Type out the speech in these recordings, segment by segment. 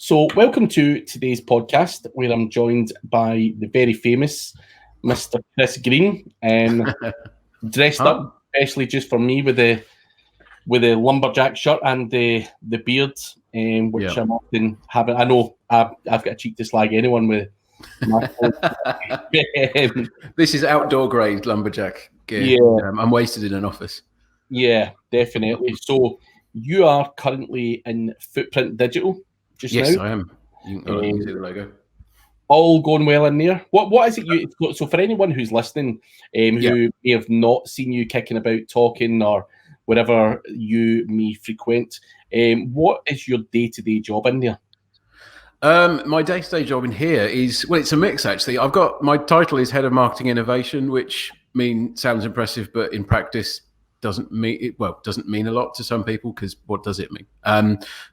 So, welcome to today's podcast, where I'm joined by the very famous Mr. Chris Green, dressed up especially just for me with the lumberjack shirt and the beard, which I'm often having. I know I've got a cheek to slag anyone with my This is outdoor grade lumberjack gear. Yeah. I'm wasted in an office. Yeah, definitely. So you are currently in Footprint Digital just now. Yes, I am. You can see the logo. All going well in there. What is it so for anyone who's listening, who may have not seen you kicking about talking or wherever you may frequent, what is your day-to-day job in there? My day-to-day job in here is, well, it's a mix actually. My title is Head of Marketing Innovation, which sounds impressive, but in practice doesn't mean a lot to some people, because what does it mean?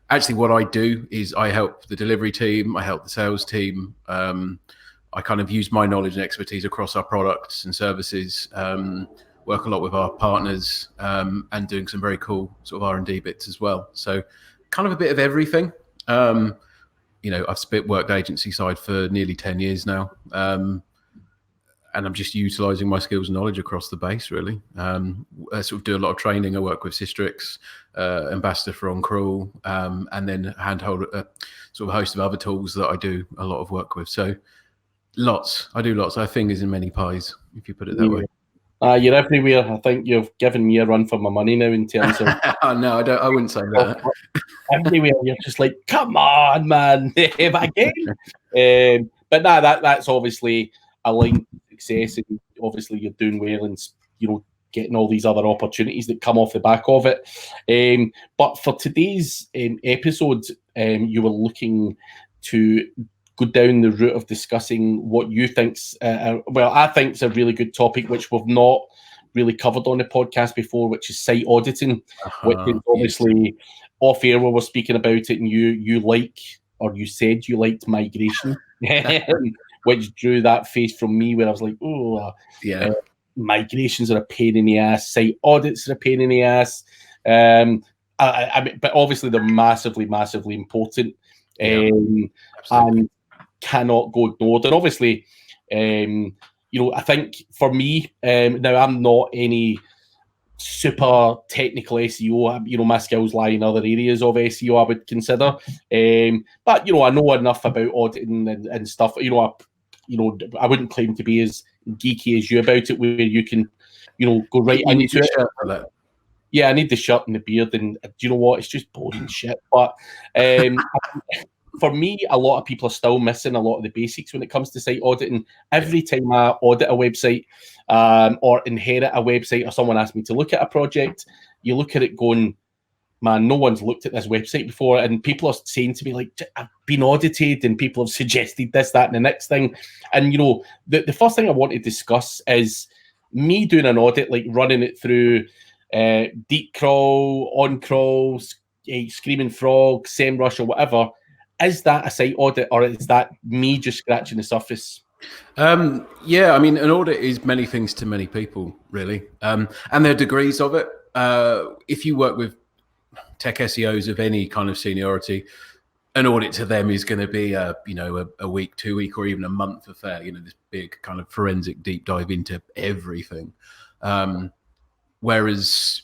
Actually, what I do is I help the delivery team, I help the sales team. I kind of use my knowledge and expertise across our products and services, work a lot with our partners, and doing some very cool sort of R&D bits as well. So kind of a bit of everything. I've worked agency side for nearly 10 years now. And I'm just utilising my skills and knowledge across the base, really. I sort of do a lot of training. I work with Systrix, Ambassador for On Crawl, and then handhold sort of a host of other tools that I do a lot of work with. So I do lots. I have fingers in many pies, if you put it that way. You're everywhere. I think you've given me a run for my money now in terms of... No, I wouldn't say that. Everywhere, you're just like, come on, man, again. But that's obviously a line to success, and obviously you're doing well, and getting all these other opportunities that come off the back of it. But for today's episode, you were looking to go down the route of discussing what you think's I think it's a really good topic, which we've not really covered on the podcast before, which is site auditing, which is obviously off air where we're speaking about it, and you said you liked migration, which drew that face from me where I was like, migrations are a pain in the ass, site audits are a pain in the ass. But obviously they're massively, massively important, and cannot go ignored. And obviously, I think for me, now I'm not any super technical SEO. My skills lie in other areas of SEO, I would consider. But I know enough about auditing and stuff. I wouldn't claim to be as geeky as you about it, where you can, go right into it. Yeah, I need the shirt and the beard, and do you know what? It's just boring shit. But for me, a lot of people are still missing a lot of the basics when it comes to site auditing. Every time I audit a website, or inherit a website, or someone asks me to look at a project, you look at it going, man, no one's looked at this website before. And people are saying to me, like, I've been audited, and people have suggested this, that, and the next thing. And, the first thing I want to discuss is me doing an audit, like running it through Deep Crawl, On Crawl, Screaming Frog, SEMrush, or whatever. Is that a site audit, or is that me just scratching the surface? An audit is many things to many people, really. And there are degrees of it. If you work with tech SEOs of any kind of seniority, an audit to them is going to be a week, 2 week, or even a month affair. This big kind of forensic deep dive into everything. Whereas,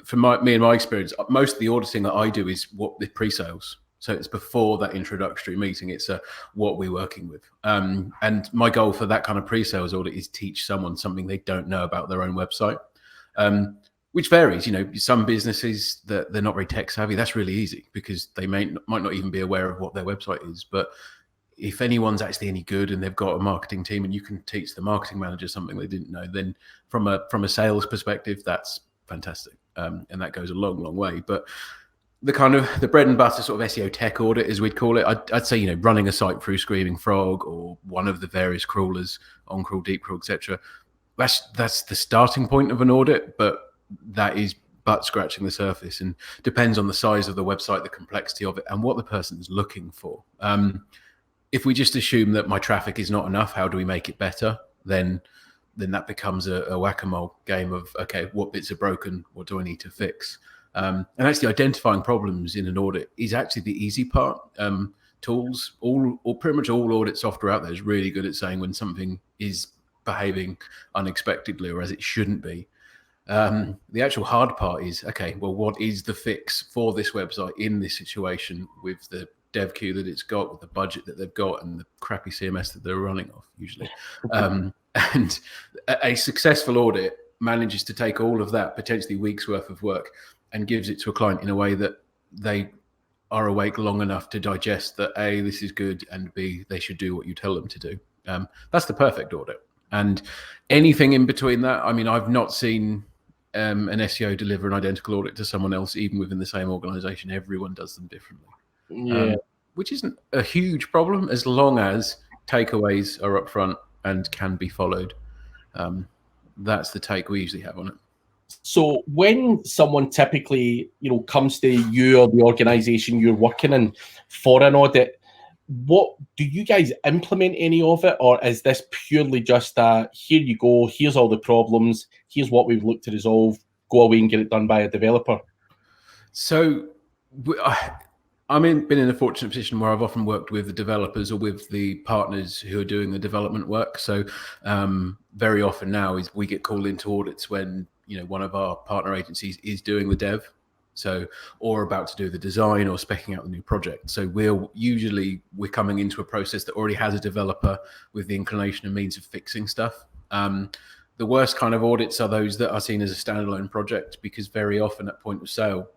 from me and my experience, most of the auditing that I do is the pre-sales. So it's before that introductory meeting. It's what we're working with. And my goal for that kind of pre-sales audit is teach someone something they don't know about their own website, which varies. Some businesses that they're not very tech savvy, that's really easy because they might not even be aware of what their website is. But if anyone's actually any good and they've got a marketing team and you can teach the marketing manager something they didn't know, then from a sales perspective, that's fantastic. And that goes a long, long way. But the bread and butter sort of SEO tech audit, as we'd call it, I'd say, running a site through Screaming Frog or one of the various crawlers, On Crawl, Deep Crawl, etc. That's the starting point of an audit, but that is but scratching the surface, and depends on the size of the website, the complexity of it, and what the person is looking for. If we just assume that my traffic is not enough, how do we make it better? Then that becomes a whack-a-mole game of, okay, what bits are broken? What do I need to fix? And actually identifying problems in an audit is actually the easy part. tools. Or pretty much all audit software out there is really good at saying when something is behaving unexpectedly or as it shouldn't be. The actual hard part is, okay, well, what is the fix for this website in this situation with the dev queue that it's got, with the budget that they've got, and the crappy CMS that they're running off usually. And a successful audit manages to take all of that, potentially weeks worth of work, and gives it to a client in a way that they are awake long enough to digest that A, this is good, and B, they should do what you tell them to do. That's the perfect audit. And anything in between that, I mean, I've not seen an SEO deliver an identical audit to someone else, even within the same organization. Everyone does them differently. Yeah. Which isn't a huge problem as long as takeaways are up front and can be followed. That's the take we usually have on it. So when someone typically, comes to you or the organization you're working in for an audit, what do you guys implement any of it, or is this purely just here you go, here's all the problems, here's what we've looked to resolve, go away and get it done by a developer? So been in a fortunate position where I've often worked with the developers or with the partners who are doing the development work. So very often now is we get called into audits when one of our partner agencies is doing the dev, or about to do the design or speccing out the new project. So we're coming into a process that already has a developer with the inclination and means of fixing stuff. The worst kind of audits are those that are seen as a standalone project, because very often at point of sale,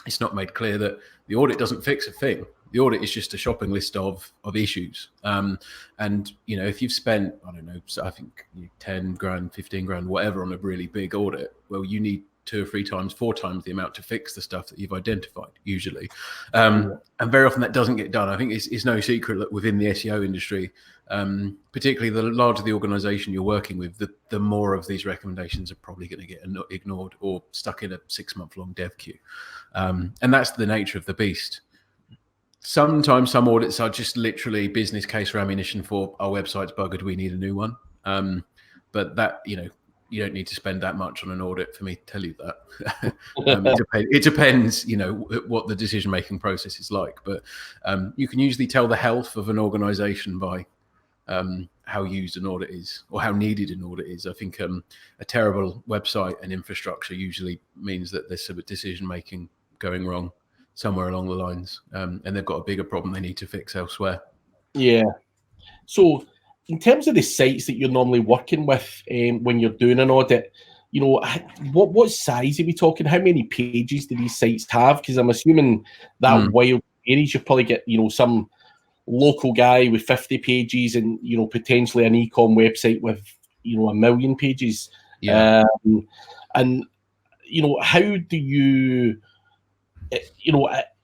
it's not made clear that the audit doesn't fix a thing. The audit is just a shopping list of issues. And, if you've spent, I don't know, I think 10 grand, 15 grand, whatever on a really big audit, well, you need 2 or 3 times, 4 times the amount to fix the stuff that you've identified, usually. And very often that doesn't get done. I think it's no secret that within the SEO industry, particularly the larger the organization you're working with, the more of these recommendations are probably going to get ignored or stuck in a 6-month-long dev queue. And that's the nature of the beast. Sometimes some audits are just literally business case or ammunition for our website's buggered, we need a new one. But that, you don't need to spend that much on an audit for me to tell you that. It depends, what the decision-making process is like. But you can usually tell the health of an organization by how used an audit is or how needed an audit is. I think a terrible website and infrastructure usually means that there's some decision-making going wrong somewhere along the lines, and they've got a bigger problem they need to fix elsewhere. Yeah. So in terms of the sites that you're normally working with when you're doing an audit, what size are we talking? How many pages do these sites have? Because I'm assuming that wild varies. You probably get, some local guy with 50 pages and, potentially an e-com website with, 1 million pages. Yeah. And, how do you,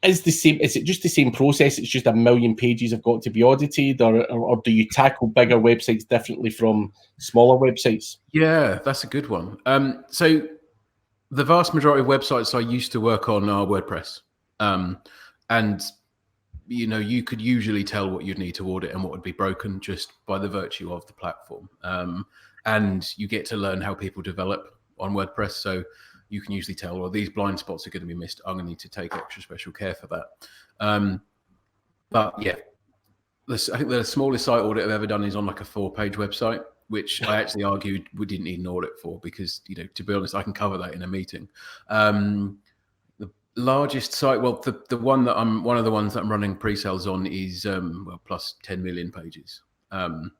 is it just the same process? It's just 1 million pages have got to be audited, or do you tackle bigger websites differently from smaller websites? Yeah, that's a good one. So the vast majority of websites I used to work on are WordPress. And, you could usually tell what you'd need to audit and what would be broken just by the virtue of the platform. And you get to learn how people develop on WordPress. So you can usually tell, well, these blind spots are going to be missed. I'm going to need to take extra special care for that. But yeah, I think the smallest site audit I've ever done is on like a 4-page website, which I actually argued we didn't need an audit for because, to be honest, I can cover that in a meeting. The largest site, well, the one that one of the ones that I'm running pre-sales on is plus 10 million pages. And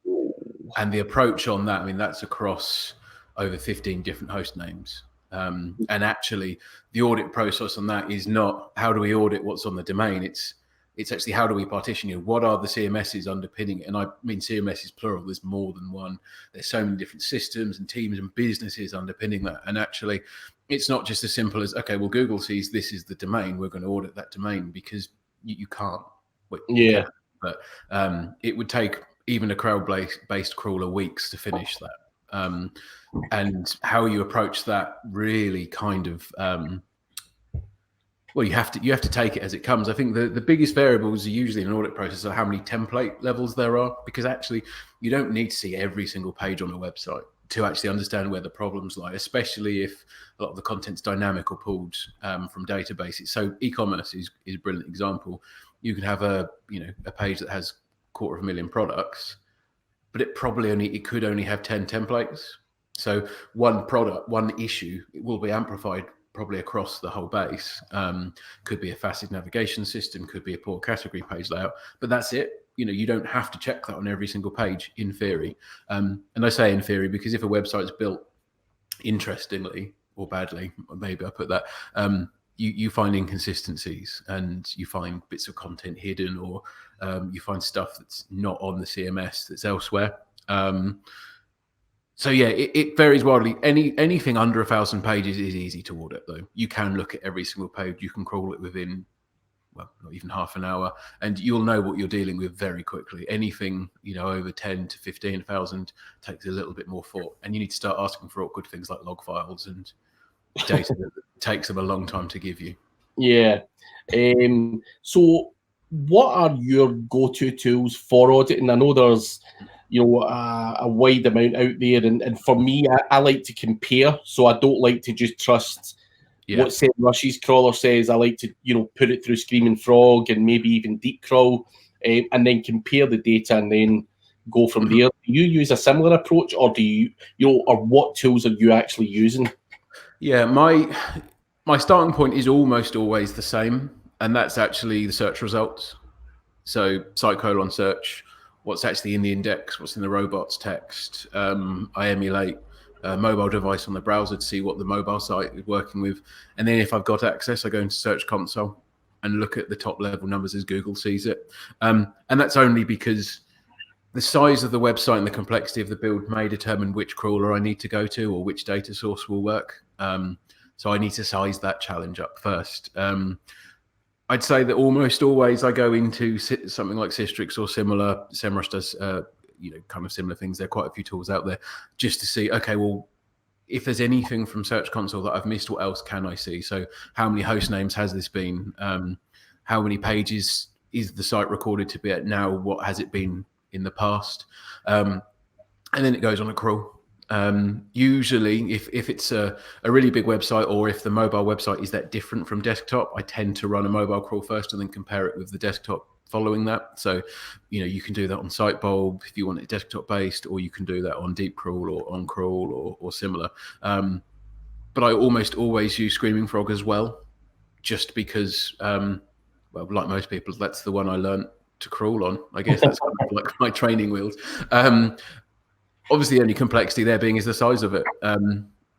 the approach on that, that's across over 15 different host names. And actually the audit process on that is not how do we audit what's on the domain, it's actually how do we partition it, what are the CMSs underpinning it. And I mean CMS is plural, there's more than one, there's so many different systems and teams and businesses underpinning that. And actually it's not just as simple as, okay, well, Google sees this is the domain, we're going to audit that domain, because you can't. Yeah. But it would take even a crowd-based crawler weeks to finish that. And how you approach that really kind of, well, you have to take it as it comes. I think the biggest variables are usually in an audit process are how many template levels there are, because actually you don't need to see every single page on a website to actually understand where the problems lie, especially if a lot of the content's dynamic or pulled from databases. So e-commerce is a brilliant example. You could have a page that has 250,000 products, but it could only have 10 templates. So one product, one issue, it will be amplified probably across the whole base. Could be a facet navigation system, could be a poor category page layout, but that's it. You don't have to check that on every single page in theory. And I say in theory because if a website's built interestingly or badly, maybe I put that, you find inconsistencies and you find bits of content hidden, or you find stuff that's not on the CMS that's elsewhere. So yeah, it varies wildly. Anything under 1,000 pages is easy to audit, though. You can look at every single page. You can crawl it within, well, not even half an hour, and you'll know what you're dealing with very quickly. Anything over 10 to 15,000 takes a little bit more thought, and you need to start asking for awkward things like log files and data that takes them a long time to give you. Yeah. So what are your go-to tools for auditing? I know there's a wide amount out there, and for me, I like to compare, so I don't like to just trust what SEMrush's crawler says. I like to put it through Screaming Frog and maybe even Deep Crawl, and then compare the data and then go from there. Do you use a similar approach, or do you or what tools are you actually using? Yeah, my starting point is almost always the same, and that's actually the search results. So site : search, what's actually in the index, what's in the robots text. I emulate a mobile device on the browser to see what the mobile site is working with. And then if I've got access, I go into Search Console and look at the top level numbers as Google sees it. And that's only because the size of the website and the complexity of the build may determine which crawler I need to go to or which data source will work. So I need to size that challenge up first. I'd say that almost always I go into something like Systrix or similar. SEMrush does, kind of similar things. There are quite a few tools out there just to see, okay, well, if there's anything from Search Console that I've missed, what else can I see? So how many host names has this been? How many pages is the site recorded to be at now? What has it been in the past? And then it goes on a crawl. Usually if it's a really big website, or if the mobile website is that different from desktop, I tend to run a mobile crawl first and then compare it with the desktop following that. So, you can do that on SiteBulb if you want it desktop based, or you can do that on Deep Crawl or on Crawl or similar. But I almost always use Screaming Frog as well, just because, well, like most people, that's the one I learned to crawl on. I guess that's kind of like my training wheels. Obviously, the only complexity there being is the size of it.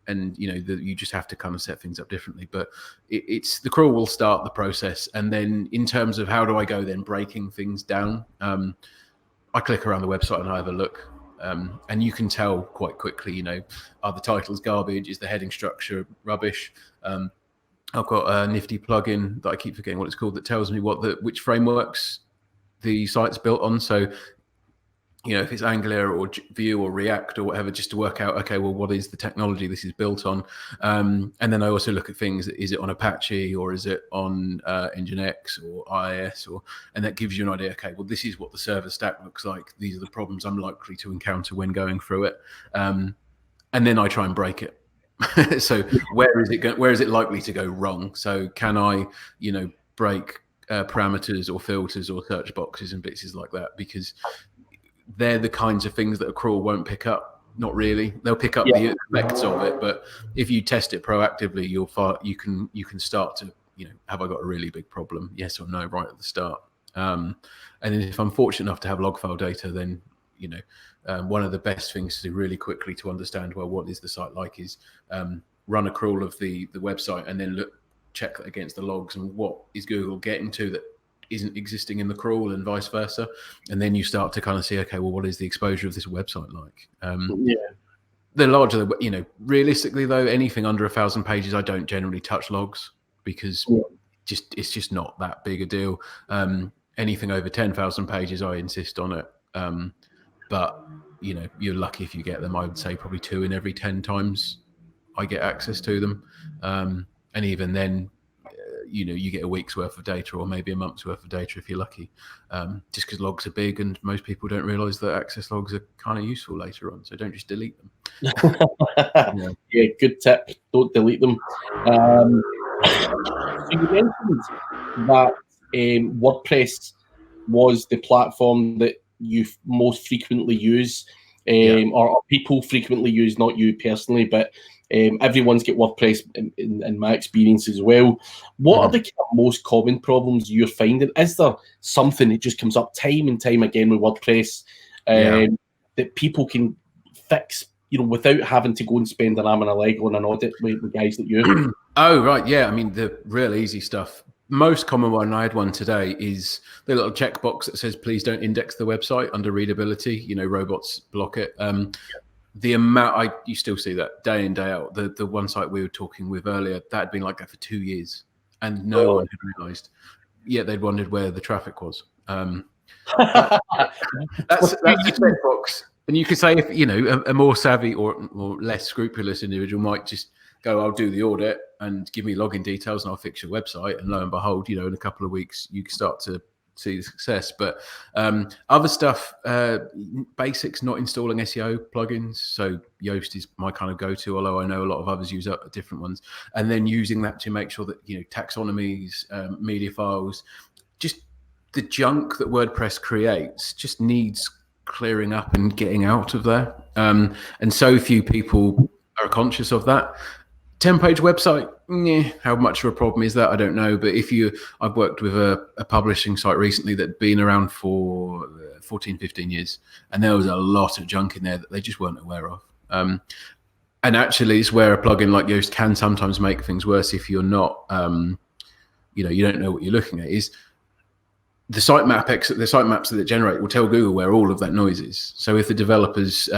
And you just have to kind of set things up differently. But it's the crawl will start the process, and then in terms of how do I go then breaking things down, I click around the website and I have a look, and you can tell quite quickly. Are the titles garbage? Is the heading structure rubbish? I've got a nifty plugin that I keep forgetting what it's called that tells me which frameworks the site's built on. So if it's Angular or Vue or React or whatever, just to work out, okay, well, what is the technology this is built on? And then I also look at things, is it on Apache or is it on Nginx or IIS? And that gives you an idea, okay, well, this is what the server stack looks like. These are the problems I'm likely to encounter when going through it. And then I try and break it. So where is it likely to go wrong? So can I, break parameters or filters or search boxes and bits like that? Because they're the kinds of things that a crawl won't pick up. Not really. They'll pick up the effects of it, but if you test it proactively, you can start to, have I got a really big problem? Yes or no, right at the start. And then if I'm fortunate enough to have log file data, then one of the best things to do really quickly to understand, well, what is the site like, is run a crawl of the website and then check that against the logs and what is Google getting to that isn't existing in the crawl and vice versa. And then you start to kind of see, okay, well, what is the exposure of this website like? The larger, realistically though, anything under 1,000 pages, I don't generally touch logs because it's just not that big a deal. Anything over 10,000 pages, I insist on it. But you're lucky if you get them. I would say probably 2 in every 10 times I get access to them. And even then, you get a week's worth of data or maybe a month's worth of data if you're lucky, just because logs are big and most people don't realize that access logs are kind of useful later on. So don't just delete them. Yeah, good tip. Don't delete them. So you mentioned that WordPress was the platform that you most frequently use, or people frequently use, not you personally, but everyone's got WordPress in my experience as well. What are the kind of most common problems you're finding? Is there something that just comes up time and time again with WordPress that people can fix, without having to go and spend an arm and a leg on an audit with the guys that you? Oh, right. Yeah. I mean, the real easy stuff. Most common one, I had one today, is the little checkbox that says, please don't index the website under readability. Robots block it. The amount, you still see that day in, day out. The one site we were talking with earlier, that had been like that for 2 years, and no one had realized. Yet they'd wondered where the traffic was. That's the checkbox. And you could say, if a more savvy or less scrupulous individual might just go, I'll do the audit and give me login details and I'll fix your website. And lo and behold, in a couple of weeks, you can start to see the success. But other stuff, basics, not installing SEO plugins. So Yoast is my kind of go-to, although I know a lot of others use different ones. And then using that to make sure that, taxonomies, media files, just the junk that WordPress creates just needs clearing up and getting out of there. And so few people are conscious of that. 10-page website, how much of a problem is that? I don't know. But I've worked with a publishing site recently that had been around for 14, 15 years. And there was a lot of junk in there that they just weren't aware of. And actually, it's where a plugin like Yoast can sometimes make things worse if you're not, you don't know what you're looking at. Is the sitemaps that it generate will tell Google where all of that noise is. So if the developers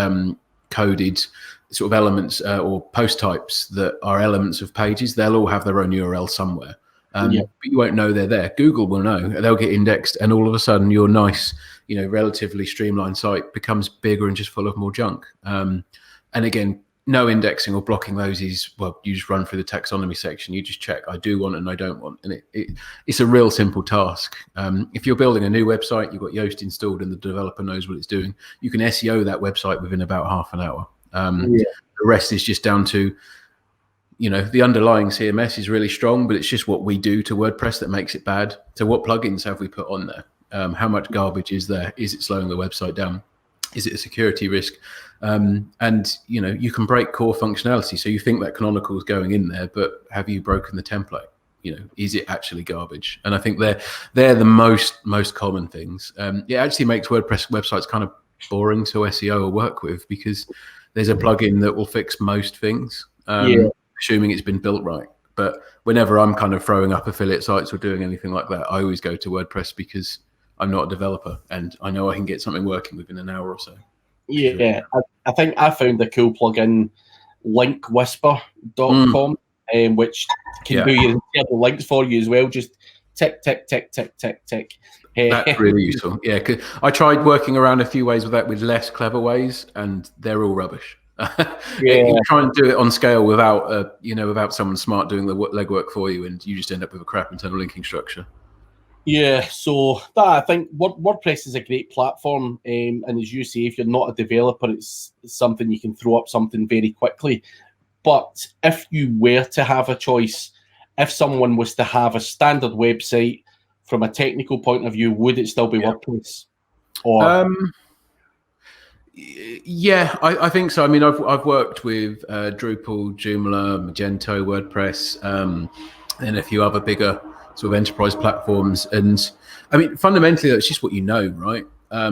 coded sort of elements or post types that are elements of pages, they'll all have their own URL somewhere. But you won't know they're there. Google will know. They'll get indexed, and all of a sudden your nice, relatively streamlined site becomes bigger and just full of more junk. And again, no indexing or blocking those is, you just run through the taxonomy section. You just check, I do want and I don't want. And it's a real simple task. If you're building a new website, you've got Yoast installed and the developer knows what it's doing, you can SEO that website within about half an hour. The rest is just down to, the underlying CMS is really strong, but it's just what we do to WordPress that makes it bad. So what plugins have we put on there? How much garbage is there? Is it slowing the website down? Is it a security risk? And you can break core functionality. So you think that canonical is going in there, but have you broken the template? Is it actually garbage? And I think they're the most common things. It actually makes WordPress websites kind of boring to SEO or work with, because there's a plugin that will fix most things, assuming it's been built right. But whenever I'm kind of throwing up affiliate sites or doing anything like that, I always go to WordPress because I'm not a developer and I know I can get something working within an hour or so. I think I found a cool plugin, linkwhisper.com, which can do your internal links for you as well. Just tick, tick, tick, tick, tick, tick. That's really useful. Yeah, because I tried working around a few ways with that, with less clever ways, and they're all rubbish. You try and do it on scale without, without someone smart doing the legwork for you, and you just end up with a crap internal linking structure. Yeah, so I think WordPress is a great platform, and as you say, if you're not a developer, it's something you can throw up something very quickly. But if you were to have a choice, if someone was to have a standard website from a technical point of view, would it still be WordPress? Or I think so. I mean, I've worked with Drupal, Joomla, Magento, WordPress, and a few other bigger sort of enterprise platforms. And I mean, fundamentally, it's just what right? A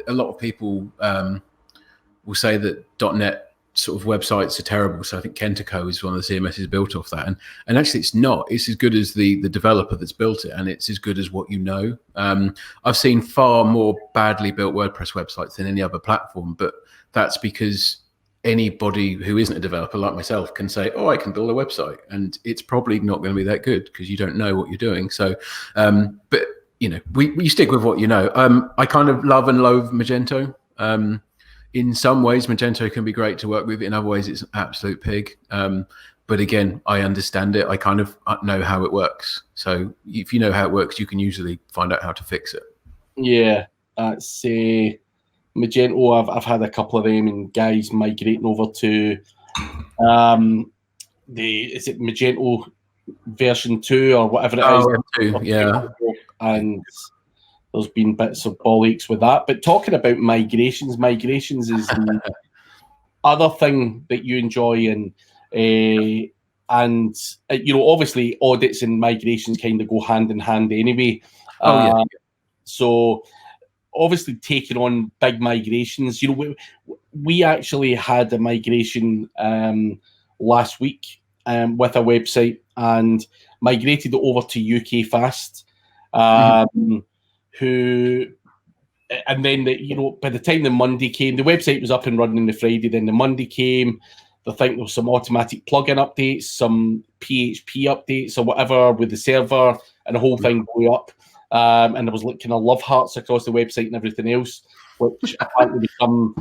lot of people will say that .NET sort of websites are terrible. So I think Kentaco is one of the CMSs built off that. And actually it's not. It's as good as the developer that's built it, and it's as good as what I've seen far more badly built WordPress websites than any other platform, but that's because anybody who isn't a developer like myself can say, oh, I can build a website, and it's probably not going to be that good because you don't know what you're doing. So, but we stick with what I kind of love and loathe Magento. In some ways, Magento can be great to work with. In other ways, it's an absolute pig. But again, I understand it. I kind of know how it works. So if you know how it works, you can usually find out how to fix it. Yeah, that's Magento. I've had a couple of them, and guys migrating over to is it Magento version 2 or whatever it is. M2, yeah. And there's been bits of bollocks with that. But talking about migrations is the other thing that you enjoy, and obviously audits and migrations kind of go hand in hand anyway. So obviously taking on big migrations, we actually had a migration last week with a website and migrated it over to UK Fast, who, and then by the time the Monday came, the website was up and running on the Friday. Then the Monday came. I think there was some automatic plugin updates, some PHP updates or whatever with the server, and the whole thing blew up. And there was like kind of love hearts across the website and everything else, which apparently become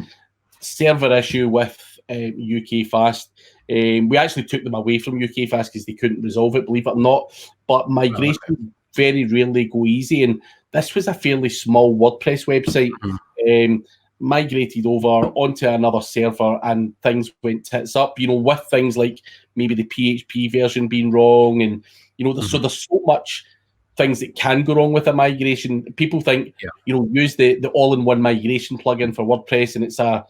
server issue with UK Fast. We actually took them away from UK Fast because they couldn't resolve it, believe it or not. But migrations very rarely go easy, and this was a fairly small WordPress website. Migrated over onto another server, and things went tits up. With things like maybe the PHP version being wrong, and so there's so much things that can go wrong with a migration. People think use the all-in-one migration plugin for WordPress, and it's a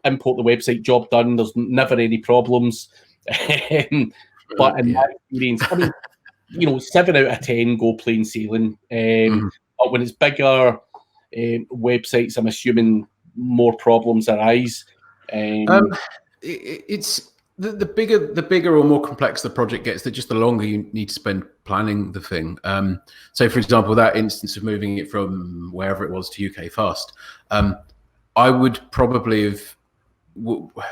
import the website, job done. There's never any problems. But in my experience, I mean, 7 out of 10 go plain sailing. But when it's bigger websites, I'm assuming more problems arise. It's the bigger or more complex the project gets, the longer you need to spend planning the thing. So, for example, that instance of moving it from wherever it was to UK Fast, I would probably have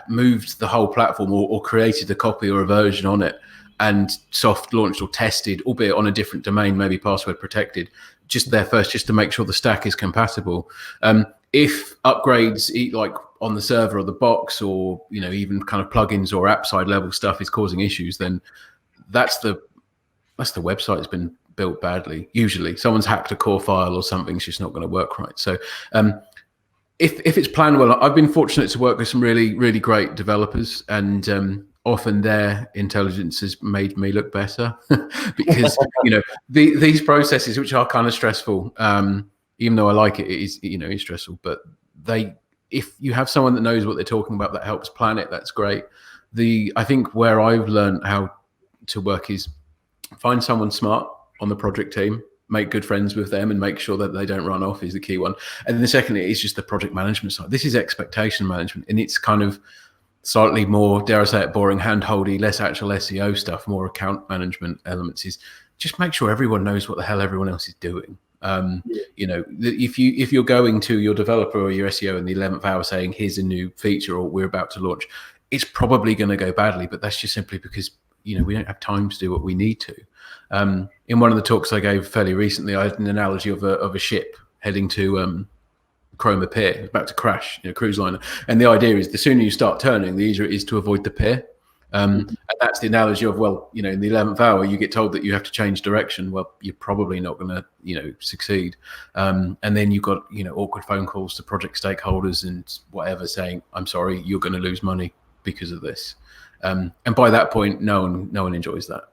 moved the whole platform or created a copy or a version on it and soft launched or tested, albeit on a different domain, maybe password protected, just there first, just to make sure the stack is compatible. If upgrades like on the server or the box, or even kind of plugins or app side level stuff is causing issues, then that's the website has been built badly. Usually someone's hacked a core file or something's just not going to work right. So if it's planned well, I've been fortunate to work with some really, really great developers, and often their intelligence has made me look better because these processes, which are kind of stressful, even though I like it, it is it's stressful. But if you have someone that knows what they're talking about, that helps plan it, that's great. I think where I've learned how to work is find someone smart on the project team, make good friends with them, and make sure that they don't run off is the key one. And then the second is just the project management side. This is expectation management, and it's kind of slightly more, dare I say it, boring, hand-holdy, less actual SEO stuff, more account management elements. Is just make sure everyone knows what the hell everyone else is doing. If you're going to your developer or your SEO in the 11th hour saying here's a new feature or we're about to launch, it's probably going to go badly, but that's just simply because we don't have time to do what we need to. In one of the talks I gave fairly recently, I had an analogy of a ship heading to Chroma Pier, about to crash, cruise liner, and the idea is the sooner you start turning, the easier it is to avoid the pier. And that's the analogy of, in the 11th hour, you get told that you have to change direction. Well, you're probably not going to, succeed. And then you've got, awkward phone calls to project stakeholders and whatever saying, I'm sorry, you're going to lose money because of this. And by that point, no one enjoys that.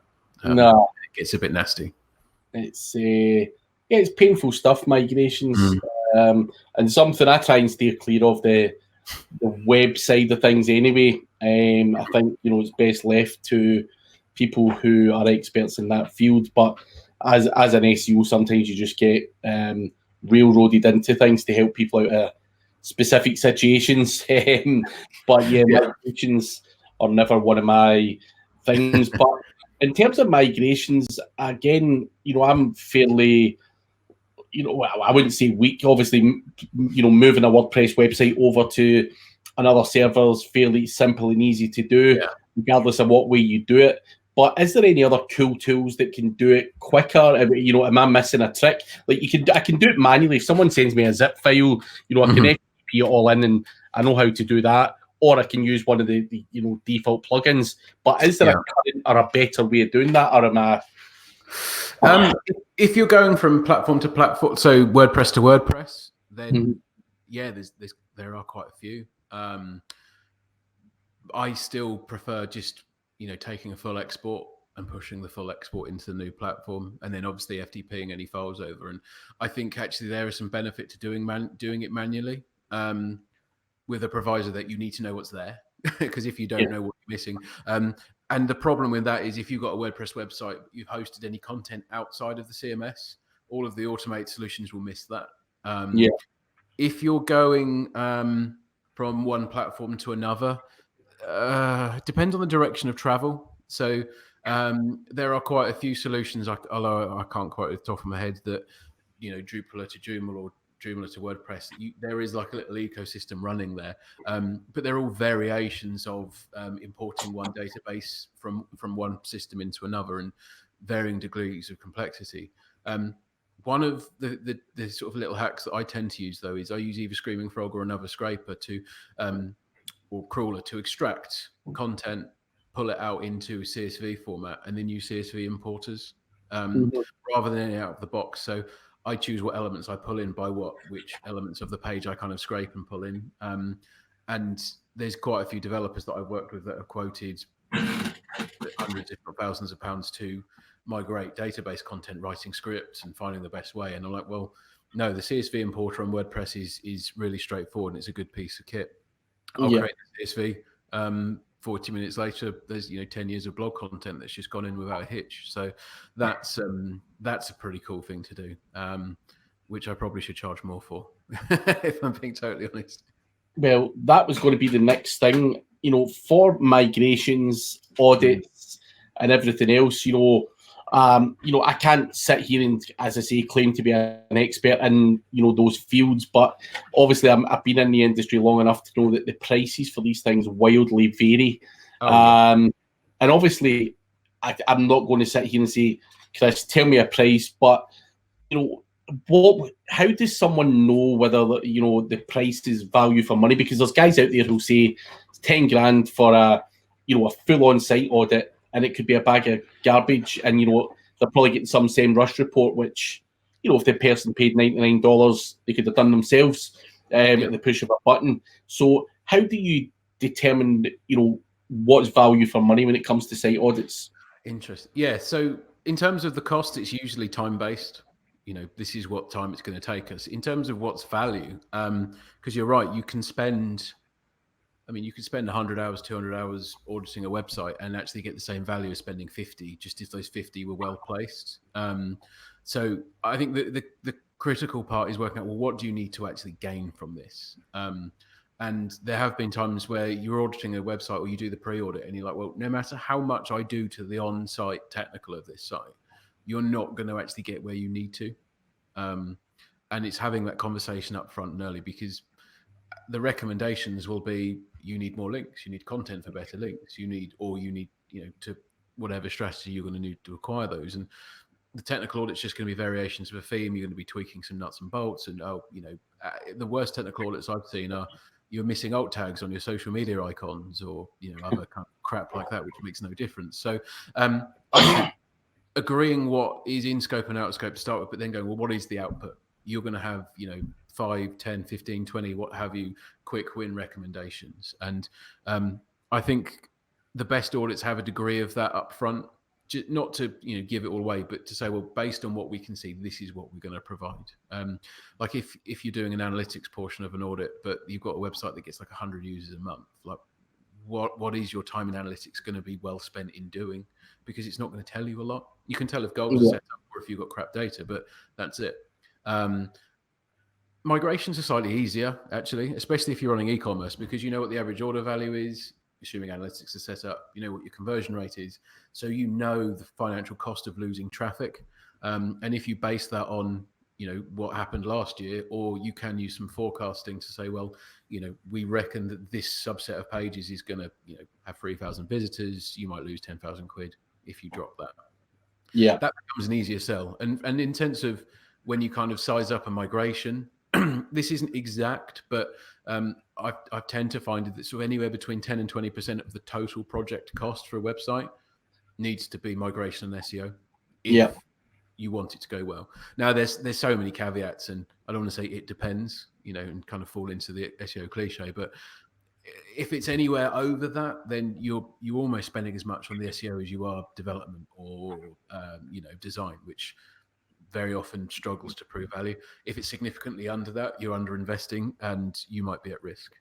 No, it gets a bit nasty. It's painful stuff, migrations. And something I try and steer clear of the web side of things anyway. I think it's best left to people who are experts in that field. But as an SEO, sometimes you just get railroaded into things to help people out of specific situations. But migrations are never one of my things. But in terms of migrations, again, I'm fairly, I wouldn't say weak. Obviously, moving a WordPress website over to another server is fairly simple and easy to do, regardless of what way you do it. But is there any other cool tools that can do it quicker? Am I missing a trick? Like I can do it manually. If someone sends me a zip file, I can FTP it all in, and I know how to do that. Or I can use one of the default plugins. But is there a current or a better way of doing that, or am I? If you're going from platform to platform, so WordPress to WordPress, then there are quite a few. I still prefer just taking a full export and pushing the full export into the new platform, and then obviously FTPing any files over. And I think actually there is some benefit to doing it manually, with a proviso that you need to know what's there, because if you don't know what you're missing. And the problem with that is if you've got a WordPress website, you've hosted any content outside of the CMS, all of the automated solutions will miss that. If you're going from one platform to another, it depends on the direction of travel. So there are quite a few solutions, although I can't quite at the top of my head, that, Drupal to Joomla or Joomla to WordPress, there is like a little ecosystem running there, but they're all variations of importing one database from one system into another, and varying degrees of complexity. One of the sort of little hacks that I tend to use, though, is I use either Screaming Frog or another scraper or crawler to extract content, pull it out into a CSV format, and then use CSV importers rather than any out of the box. So I choose what elements I pull in by which elements of the page I kind of scrape and pull in. And there's quite a few developers that I've worked with that have quoted hundreds, if not thousands of pounds to migrate database content, writing scripts and finding the best way. And I'm like, well, no, the CSV importer on WordPress is really straightforward, and it's a good piece of kit. I'll create the CSV. 40 minutes later, there's 10 years of blog content that's just gone in without a hitch. So that's a pretty cool thing to do, which I probably should charge more for, if I'm being totally honest. Well, that was going to be the next thing, for migrations, audits, and everything else. I can't sit here and, as I say, claim to be an expert in those fields, but obviously I've been in the industry long enough to know that the prices for these things wildly vary. And obviously I'm not going to sit here and say, Chris, tell me a price, but how does someone know whether the price is value for money? Because there's guys out there who say it's 10 grand for a full on-site audit, and it could be a bag of garbage, and they're probably getting some SEMrush report, which if the person paid $99, they could have done themselves at the push of a button. So how do you determine what's value for money when it comes to site audits? Interesting. Yeah. So in terms of the cost, it's usually time based. This is what time it's going to take us. In terms of what's value, because you're right, you can spend 100 hours, 200 hours auditing a website and actually get the same value as spending 50, just if those 50 were well placed. So I think the critical part is working out, well, what do you need to actually gain from this? And there have been times where you're auditing a website or you do the pre-audit and you're like, well, no matter how much I do to the on-site technical of this site, you're not going to actually get where you need to. And it's having that conversation up front and early, because the recommendations will be, you need more links, you need content for better links, you need to whatever strategy you're going to need to acquire those. And the technical audit's just going to be variations of a theme. You're going to be tweaking some nuts and bolts. And the worst technical audits I've seen are you're missing alt tags on your social media icons, or other kind of crap like that, which makes no difference. So I think agreeing what is in scope and out of scope to start with, but then going, well, what is the output? You're going to have 5, 10, 15, 20, what have you, quick win recommendations. And I think the best audits have a degree of that up front, not to give it all away, but to say, well, based on what we can see, this is what we're going to provide. Like if you're doing an analytics portion of an audit, but you've got a website that gets like 100 users a month, like what is your time in analytics going to be well spent in doing? Because it's not going to tell you a lot. You can tell if goals are set up or if you've got crap data, but that's it. Migrations are slightly easier, actually, especially if you're running e-commerce, because you know what the average order value is, assuming analytics are set up, you know what your conversion rate is. So you know the financial cost of losing traffic. And if you base that on, what happened last year, or you can use some forecasting to say, well, we reckon that this subset of pages is going to, have 3,000 visitors, you might lose 10,000 quid if you drop that. Yeah. That becomes an easier sell. And in sense of when you kind of size up a migration, this isn't exact, but I tend to find that sort of anywhere between 10 and 20% of the total project cost for a website needs to be migration and SEO if you want it to go well. Now, there's so many caveats, and I don't want to say it depends, and kind of fall into the SEO cliche, but if it's anywhere over that, then you're almost spending as much on the SEO as you are development or design, which very often struggles to prove value. If it's significantly under that, you're under investing and you might be at risk.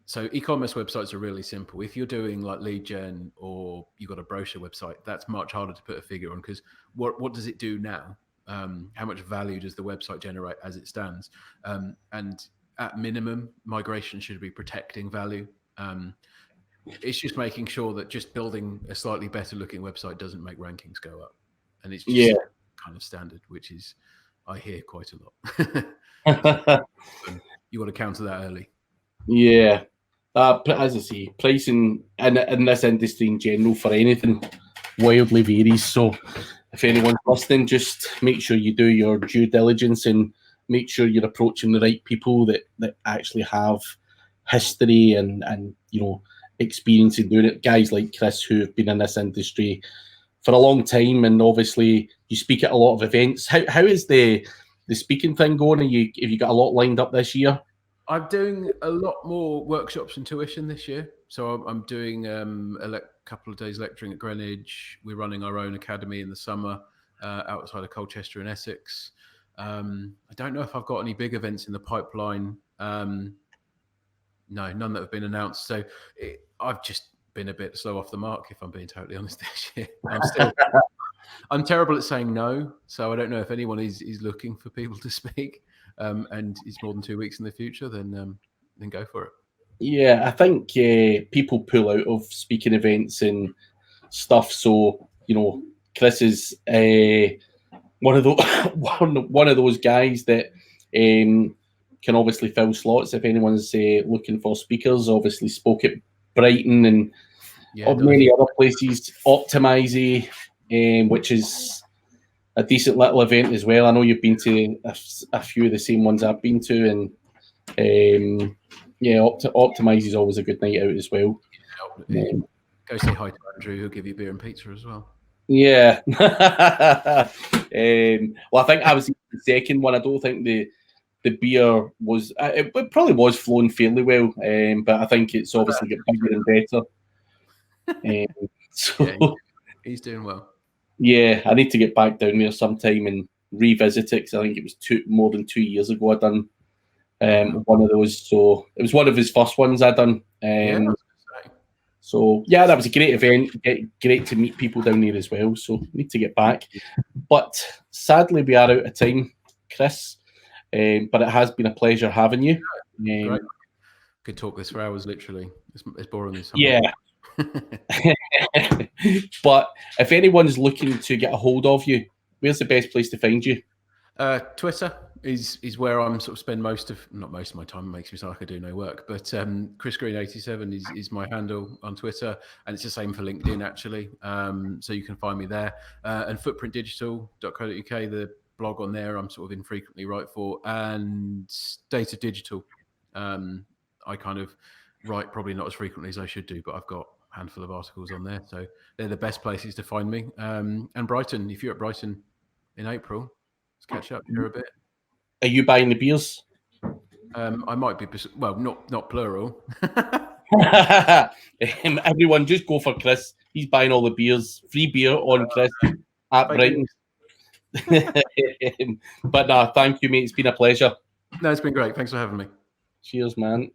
So e-commerce websites are really simple. If you're doing like lead gen or you've got a brochure website, that's much harder to put a figure on, because what does it do now? How much value does the website generate as it stands? And at minimum, migration should be protecting value. It's just making sure that just building a slightly better looking website doesn't make rankings go up. And it's just kind of standard, which is, I hear quite a lot. You got to counter that early. Yeah. As I say, pricing in this industry in general for anything wildly varies. So if anyone's listening, just make sure you do your due diligence and make sure you're approaching the right people that actually have history and experience in doing it. Guys like Chris who have been in this industry for a long time, and obviously you speak at a lot of events. How is the speaking thing going? Have you got a lot lined up this year? I'm doing a lot more workshops and tuition this year. So I'm doing a couple of days lecturing at Greenwich. We're running our own academy in the summer outside of Colchester in Essex. I don't know if I've got any big events in the pipeline. No, none that have been announced. So I've just been a bit slow off the mark, if I'm being totally honest this year. I'm terrible at saying no. So I don't know if anyone is looking for people to speak. And it's more than 2 weeks in the future, then go for it. Yeah, I think people pull out of speaking events and stuff. So Chris is one of those guys that can obviously fill slots. If anyone's looking for speakers, obviously spoke at Brighton and many other places. Optimize, which is a decent little event as well. I know you've been to a few of the same ones I've been to, and Optimize is always a good night out as well. Go say hi to Andrew, who'll give you beer and pizza as well. Yeah. Well, I think I was the second one. I don't think the beer was. It probably was flowing fairly well, but I think it's obviously got bigger and better. So he's doing well. Yeah, I need to get back down there sometime and revisit it, because I think it was more than 2 years ago I done one of those. So it was one of his first ones I done. So yeah, that was a great event. Great to meet people down there as well. So need to get back. But sadly, we are out of time, Chris. But it has been a pleasure having you. Great. Could talk this for hours, literally. It's boring as something. Yeah. But if anyone's looking to get a hold of you, where's the best place to find you? Twitter is where I'm sort of not most of my time. It makes me sound like I do no work, but ChrisGreen87 is my handle on Twitter, and it's the same for LinkedIn actually. So you can find me there, and footprintdigital.co.uk, the blog on there I'm sort of infrequently write for, and Data Digital. I kind of write probably not as frequently as I should do, but I've got a handful of articles on there, so they're the best places to find me. And Brighton, if you're at Brighton in April, let's catch up here a bit. Are you buying the beers? I might be, well, not plural. Everyone, just go for Chris. He's buying all the beers. Free beer on Chris at Brighton. But no, thank you, mate. It's been a pleasure. No, it's been great. Thanks for having me. Cheers, man.